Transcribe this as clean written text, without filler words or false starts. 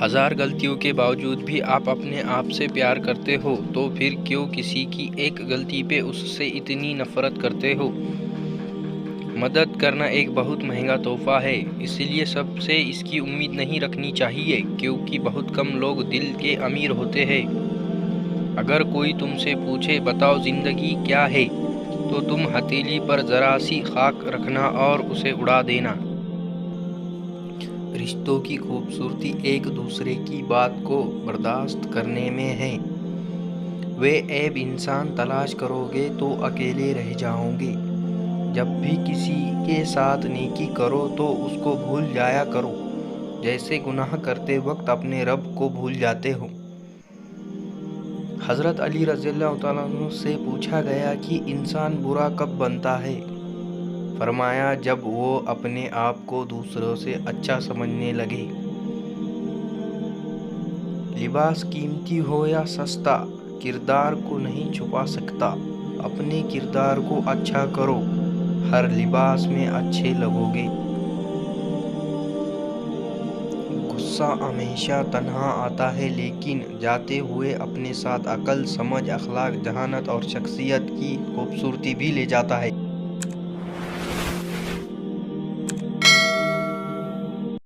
ہزار غلطیوں کے باوجود بھی آپ اپنے آپ سے پیار کرتے ہو تو پھر کیوں کسی کی ایک غلطی پہ اس سے اتنی نفرت کرتے ہو؟ مدد کرنا ایک بہت مہنگا تحفہ ہے، اس لیے سب سے اس کی امید نہیں رکھنی چاہیے، کیونکہ بہت کم لوگ دل کے امیر ہوتے ہیں۔ اگر کوئی تم سے پوچھے بتاؤ زندگی کیا ہے، تو تم ہتھیلی پر ذرا سی خاک رکھنا اور اسے اڑا دینا۔ رشتوں کی خوبصورتی ایک دوسرے کی بات کو برداشت کرنے میں ہے۔ وہ عیب انسان تلاش کرو گے تو اکیلے رہ جاؤ گے۔ جب بھی کسی کے ساتھ نیکی کرو تو اس کو بھول جایا کرو، جیسے گناہ کرتے وقت اپنے رب کو بھول جاتے ہو۔ حضرت علی رضی اللہ تعالیٰ عنہ سے پوچھا گیا کہ انسان برا کب بنتا ہے؟ فرمایا جب وہ اپنے آپ کو دوسروں سے اچھا سمجھنے لگے۔ لباس قیمتی ہو یا سستا، کردار کو نہیں چھپا سکتا۔ اپنے کردار کو اچھا کرو، ہر لباس میں اچھے لگو گے۔ غصہ ہمیشہ تنہا آتا ہے لیکن جاتے ہوئے اپنے ساتھ عقل، سمجھ، اخلاق، ذہانت اور شخصیت کی خوبصورتی بھی لے جاتا ہے۔